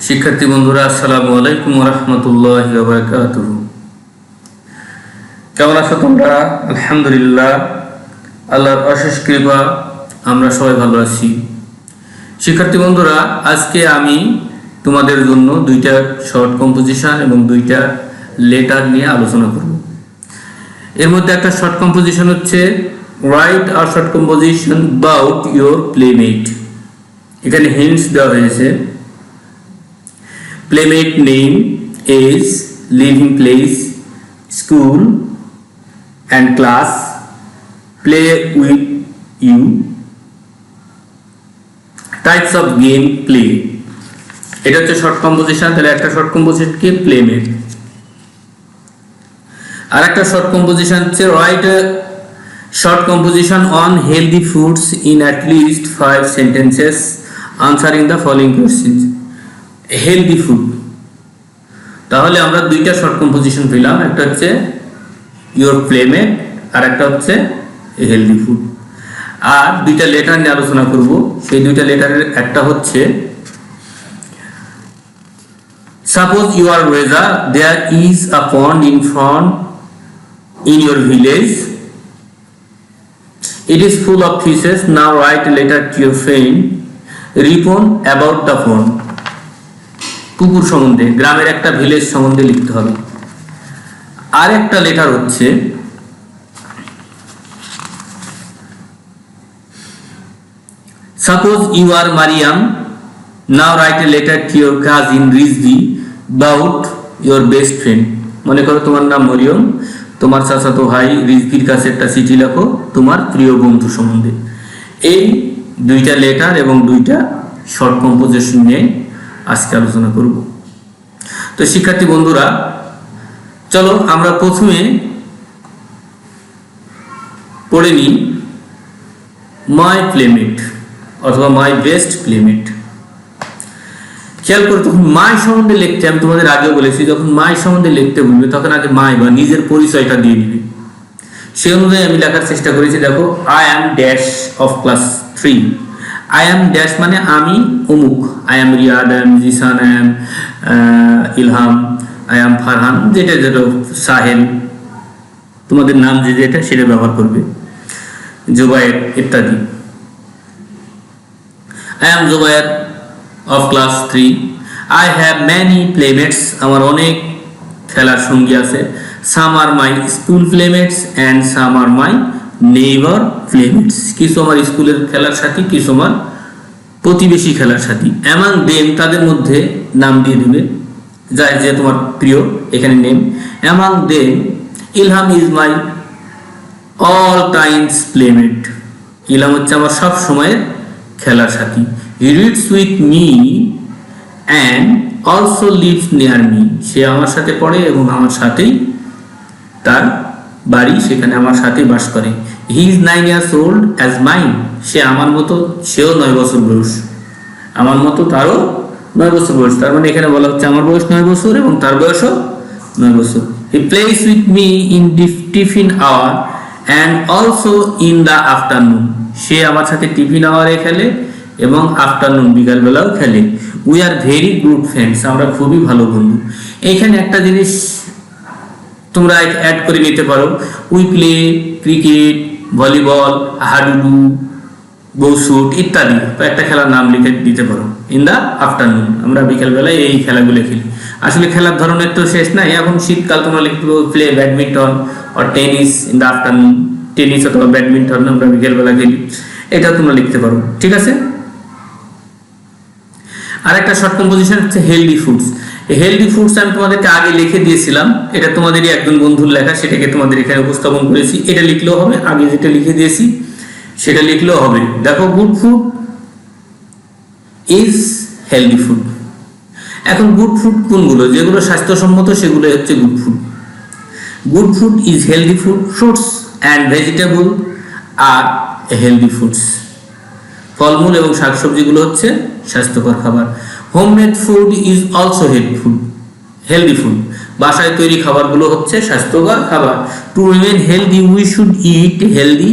শিক্ষার্থী বন্ধুরা, আসসালামু আলাইকুম ওয়া রাহমাতুল্লাহি ওয়া বারাকাতুহু। কেমন আছো তোমরা? আলহামদুলিল্লাহ, আল্লাহর অশেষ কৃপা আমরা সবাই ভালো আছি। শিক্ষার্থী বন্ধুরা, আজকে আমি তোমাদের জন্য দুইটা শর্ট কম্পোজিশন এবং দুইটা লেটার নিয়ে আলোচনা করব। এর মধ্যে একটা শর্ট কম্পোজিশন হচ্ছে write a short composition about your playmate. এখানে হিন্টস দেওয়া হয়েছে। Playmate name, age, living place, school and class, play with you, types of game play. এটা হচ্ছে শর্ট কম্পোজিশন। তাহলে একটা শর্ট কম্পোজিশন কি? প্লেমেট। আর একটা শর্ট কম্পোজিশন হচ্ছে write a short composition on healthy foods in at least 5 sentences answering the following questions. Healthy food. তাহলে আমরা দুইটা শর্ট কম্পোজিশন পেলাম, একটা হচ্ছে ইওর প্লেমেট আর একটা হচ্ছে হেলদি ফুড। আর দুইটা লেটার নিয়ে আলোচনা করব। সেই দুইটা লেটারের একটা হচ্ছে suppose you are Reza, there is a pond in front in your village, it is full of fishes, now write a letter to your friend Ripon about the pond. পুকুর সম্বন্ধে, গ্রামের একটা ভিলেজ সম্বন্ধে লিখতে হবে। আর একটা লেটার হচ্ছে suppose you are Mariam, now write a letter to your cousin Rizvi about your best friend. মনে করো তোমার নাম মরিয়ম, তোমার চাচাতো ভাই রিজভির কাছে একটা চিঠি লেখো তোমার প্রিয় বন্ধু সম্বন্ধে। এই দুইটা লেটার এবং দুইটা শর্ট কম্পোজিশন নিয়ে আজকে আলোচনা করব। তো শিক্ষার্থী বন্ধুরা, চলো আমরা প্রথমে পড়ে নিই মাই প্লেমেট অথবা মাই বেস্ট প্লেমেট। খেয়াল করে, তখন মাই সম্বন্ধে লিখতে, আমি তোমাদের আগেও বলেছি, যখন মাই সম্বন্ধে লিখতে বলবে তখন আগে মাই বা নিজের পরিচয়টা দিয়ে দিবে। সেই অনুযায়ী আমি লেখার চেষ্টা করেছি। দেখো, I am dash of class 3। I am dash মানে আমি অমুক। I am Riyad, I am Jisan, I am Ilham, I am Farhan, যেটা যেটা সাহেল, তোমাদের নাম যে যেটা সেটা ব্যবহার করবে, জুবায়ের ইত্যাদি। I am Zubair of class 3. I have many playmates, আমার অনেক খেলার সঙ্গী আছে। Some are my school playmates and some are my neighbour playmates. কিছু আমার স্কুলের খেলার সাথী, কিছু আমার প্রতিবেশী খেলার সাথী। অ্যামাং দেম, তাদের মধ্যে নাম দিয়ে দিবে যা যে তোমার প্রিয়, এখানে name. Among them Ilham is my all times playmate. Ilham হচ্ছে আমার সব সময়ের খেলার সাথী। He reads with me and also lives near me. সে আমার সাথে পড়ে এবং আমার সাথেই তার বাড়ি, সেখানে আমার সাথে বাস করে। He is 9 years old as mine. সে আমার মতো, সেও 9 বছর বয়স, আমার মতো তারও 9 বছর বয়স। তার মানে এখানে বলা হচ্ছে আমার বয়স 9 বছর এবং তার বয়সও 9 বছর। He plays with me in tiffin hour and also in the afternoon. সে আমার সাথে টিফিন আওয়ারে খেলে এবং আফটারনুন বিকালবেলাও খেলে। We are very good friends, আমরা খুবই ভালো বন্ধু। এইখানে একটা জিনিস তোমরা অ্যাড করে নিতে পারো, উই প্লে ক্রিকেট, ভলিবল, হাডুডু, বৌশুট ইত্যাদি একটা খেলার নাম লিখে দিতে পারো। ইন দ্য আফটারনুন, আমরা বিকেলবেলায় এই খেলাগুলো খেলি। আসলে খেলার ধরনের তো শেষ নাই। এখন শীতকাল তোমরা লিখতে পারো play badminton or tennis in the afternoon. Tennis অথবা ব্যাডমিন্টন আমরা বিকেলবেলা খেলি, এটা তোমরা লিখতে পারো। ঠিক আছে। আর একটা শর্ট কম্পোজিশন হচ্ছে হেলদি ফুডস। হেলদি ফুডস আমি তোমাদেরকে আগে লিখে দিয়েছিলাম, এটা তোমাদেরই একজন বন্ধুর লেখা, সেটাকে তোমাদের এখানে উপস্থাপন করেছি। এটা লিখলেও হবে, আগে যেটা লিখে দিয়েছি সেটা লিখলেও হবে। দেখো, good food is healthy food. এখন গুড ফুড কোনগুলো? যেগুলো স্বাস্থ্যসম্মত সেগুলো হচ্ছে good food. Good food is healthy food. Fruits and vegetable are healthy foods. ফলমূল এবং শাকসবজিগুলো হচ্ছে স্বাস্থ্যকর খাবার। Homemade food is also healthy food. বাসায় তৈরি খাবারগুলো হচ্ছে স্বাস্থ্যকর খাবার। To remain healthy we should eat healthy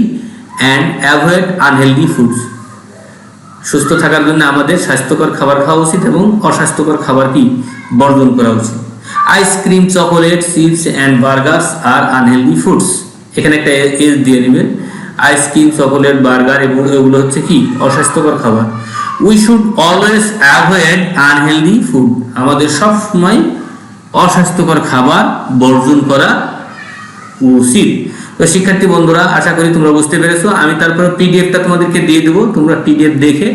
and avoid unhealthy foods. সুস্থ থাকার জন্য আমাদের স্বাস্থ্যকর খাবার খাওয়া উচিত এবং অস্বাস্থ্যকর খাবার কি বর্জন করা উচিত। Ice cream, chocolate, chips and burgers are unhealthy foods. এখানে একটা এজ দিয়ে নেবেন। আইসক্রিম, চকোলেট, বার্গার এগুলো হচ্ছে কি অস্বাস্থ্যকর খাবার। We should always avoid unhealthy food. আমাদের সব সময় অস্বাস্থ্যকর খাবার বর্জন করা উচিত। তো শিক্ষার্থী বন্ধুরা, আশা করি তোমরা বুঝতে পেরেছো। আমি তারপরে পিডিএফটা তোমাদেরকে দিয়ে দেবো, তোমরা পিডিএফ দেখে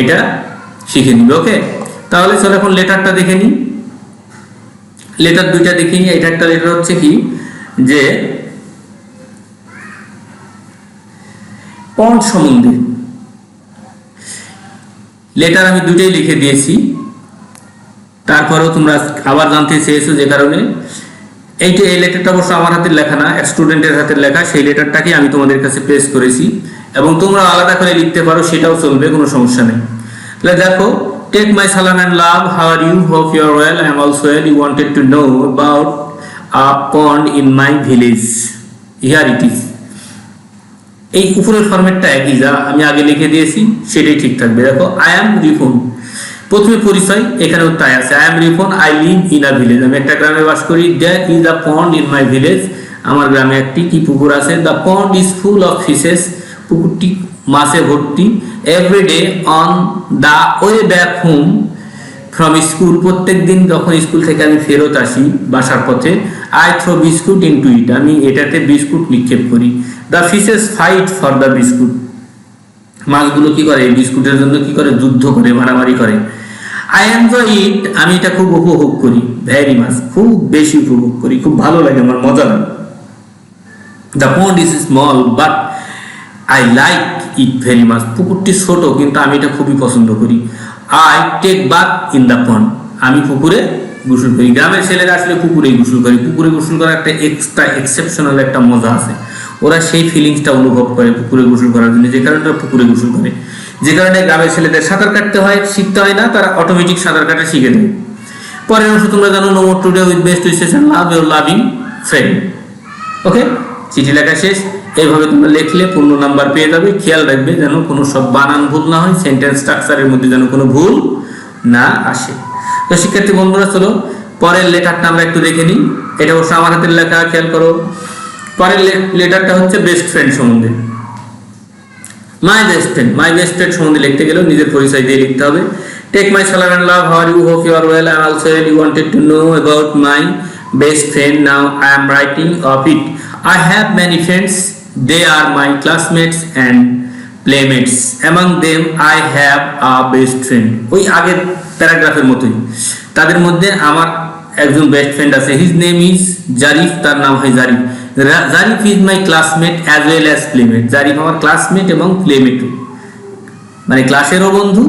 এটা শিখে নিবে। ওকে, তাহলে চলো এখন লেটারটা দেখে নিই। লেটার দুইটা দেখে নিই। এটা একটা লেটার হচ্ছে কি যে পন্ড সম্বন্ধে লেটার আমি দুটোই লিখে দিয়েছি, তারপরেও তোমরা আবার জানতে চেয়েছো যে কারণে এই লেটারটা অবশ্য আমার হাতের লেখা না, স্টুডেন্টের হাতের লেখা। সেই লেটারটাকে আমি তোমাদের কাছে পেশ করেছি এবং তোমরা আলাদা করে লিখতে পারো, সেটাও চলবে, কোনো সমস্যা নেই। তাহলে দেখো, take my salam and love, how are you, hope you are well, I am also well, you wanted to know about a pond in my village, here it is. এই উপরের ফরম্যাটটা একই, যা আমি আগে লিখে দিয়েছি সেটাই ঠিক থাকবে। দেখো, আই এম রিফন, প্রথমে পরিচয়, এখানেও তাই আছে। I am Rifon, I live in a village, আমি একটা গ্রামে বাস করি। There is a pond in my village, আমার গ্রামে একটি কি পুকুর আছে। The pond is full of fishes, পুকুরটি মাছে ভর্তি। Every day on the way back home from school, প্রত্যেক দিন যখন স্কুল থেকে আমি ফেরত আসি বাসার পথে, I throw biscuit into it, আমি এটাতে বিস্কুট নিক্ষেপ করি। The fishes fight for the biscuit, মাছগুলো কি করে, বিস্কুটের জন্য কি করে, যুদ্ধ করে, মারামারি করে। আই এনজয় ইট, আমি এটা খুব উপভোগ করি। ভেরি মাছ, খুব বেশি উপভোগ করি, খুব ভালো লাগে, আমার মজা লাগে। The pond is small but I like it very much, পুকুরটি ছোট কিন্তু আমি এটা খুবই পছন্দ করি। I take bath in the pond, আমি পুকুরে গোসল করি। গ্রামের ছেলেরা আসলে পুকুরে গোসল করে, পুকুরে গোসল করার একটা এক্সট্রা এক্সেপশনাল একটা মজা আছে। ওরা সেই ফিলিংসটা অনুভব করে পুকুরে গোসল করার জন্য, যে কারণে পুকুরে গোসল করে। যে কারণে গ্রামের ছেলেদের সাঁতার কাটতে হয়, শিখতে হয় না, তারা অটোমেটিক সাঁতার কাটা শিখে নেয়। পরের অংশ তোমরা জানো, no more today with best wishes and love your loving friend. Okay, চিঠি লেখা শেষ। এইভাবে তোমরা লিখলে পূর্ণ নাম্বার পেয়ে যাবে। খেয়াল রাখবে যেন কোনো সব বানান ভুল না হয়, সেন্টেন্স স্ট্রাকচারের মধ্যে যেন কোনো ভুল না আসে। তো শিক্ষার্থী বন্ধুরা, চলো পরের লেটারটা আমরা একটু দেখে নিই। এটা অবশ্য আমার হাতের লেখা, খেয়াল করো। পরের লেটারটা হচ্ছে বেস্ট ফ্রেন্ড সম্বন্ধে। মাই বেস্ট ফ্রেন্ড সম্বন্ধে লিখতে গেলেও নিজের পরিচয় দিয়ে লিখতে হবে। Take my salam and love, how are you, hope you are well, I am also well, you wanted to know about my best friend, now I am writing of it. I have many friends, they are my classmates and playmates. Among them I have a best friend. ওই আগের প্যারাগ্রাফের মতোই, তাদের মধ্যে আমার একজন best friend আছে। His name is Zarif, তার নাম হয় Zarif. Zarif is my classmate as well as playmate, Zarif আমার ক্লাসমেট এবং প্লেমেটও, মানে ক্লাসেরও বন্ধু,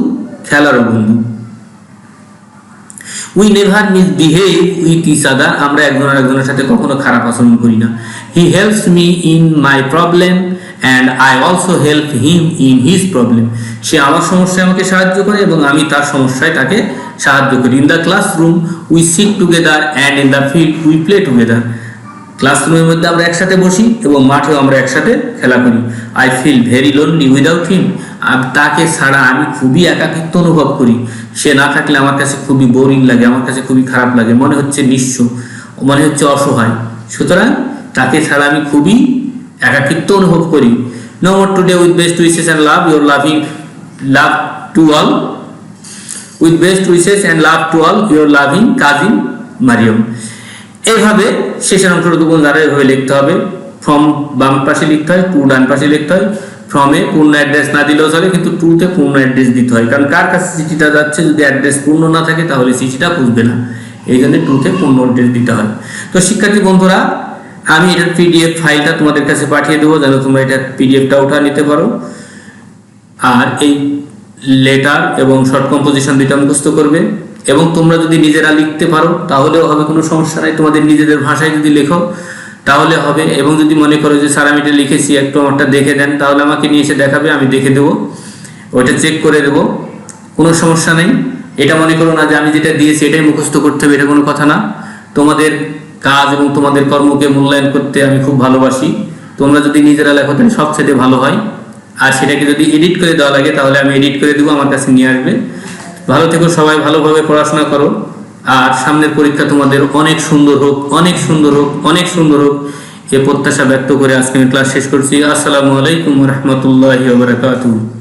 খেলারও বন্ধু। We never misbehave with each other, আমরা একজন আরেকজনের সাথে কখনো খারাপ আচরণ করি না। He helps me in my problem and I also help him in his problem, সে আমার সমস্যায় আমাকে সাহায্য করে এবং আমি তার সমস্যায় তাকে সাহায্য করি। In the classroom we sit together and in the field we play together, ক্লাসরুমের মধ্যে আমরা একসাথে বসি এবং মাঠেও আমরা একসাথে খেলা করি। I feel very lonely without him, তাকে ছাড়া আমি খুবই একাকিত্ব অনুভব করি। সে না থাকলে আমার কাছে খুবই বোরিং লাগে, আমার কাছে খুবই খারাপ লাগে, মনে হচ্ছে নিঃস্ব, মনে হচ্ছে অসহায়। সুতরাং তাকে ছাড়া আমি খুবই একাকিত্ব অনুভব করি। No more today with best wishes and love your loving love to all, with best wishes and love to all your loving cousin Mariam. এইভাবে শেষের অংশটুকু দ্বারা এভাবে লিখতে হবে। ফ্রম বাম পাশে লিখতে হয়, টু ডান পাশে লিখতে হয়। ফ্রমে পূর্ণ অ্যাড্রেস না দিলেও চলে, কিন্তু টুতে পূর্ণ অ্যাড্রেস দিতে হয়, কারণ কার কাছে চিঠিটা যাচ্ছে যদি অ্যাড্রেস পূর্ণ না থাকে তাহলে চিঠিটা বুঝবে না, এই জন্য টুতে পূর্ণ অ্যাড্রেস দিতে হয়। তো শিক্ষার্থী বন্ধুরা, আমি এটার পিডিএফ ফাইলটা তোমাদের কাছে পাঠিয়ে দেবো, যেন তোমরা এটার পিডিএফটা উঠা নিতে পারো। আর এই লেটার এবং শর্ট কম্পোজিশন দুইটা মুখস্থ করবে, এবং তোমরা যদি নিজেরা লিখতে পারো তাহলেও হবে, কোনো সমস্যা নাই। তোমাদের নিজেদের ভাষায় যদি লেখো তাহলে হবে, এবং যদি মনে করো যে স্যার আমি এটা লিখেছি একটু আমারটা দেখে দেন, তাহলে আমাকে নিয়ে এসে দেখাবে, আমি দেখে দেবো, ওইটা চেক করে দেবো, কোনো সমস্যা নেই। এটা মনে করো না যে আমি যেটা দিয়েছি এটাই মুখস্থ করতে হবে, এটা কোনো কথা না। তোমাদের কাজ এবং তোমাদের কর্মকে মূল্যায়ন করতে আমি খুব ভালোবাসি। তোমরা যদি নিজেরা লেখো তাহলে সবচেয়ে ভালো হয়, আর সেটাকে যদি এডিট করে দেওয়া লাগে তাহলে আমি এডিট করে দেবো, আমার কাছে নিয়ে আসবে। ভালো থেকো সবাই, ভালোভাবে পড়াশোনা করো, আর সামনের পরীক্ষা তোমাদের অনেক সুন্দর হোক, অনেক সুন্দর হোক, অনেক সুন্দর হোক, এ প্রত্যাশা ব্যক্ত করে আজকে আমি ক্লাস শেষ করছি। আসসালামু আলাইকুম ওয়া রাহমাতুল্লাহি ওয়া বারাকাতুহু।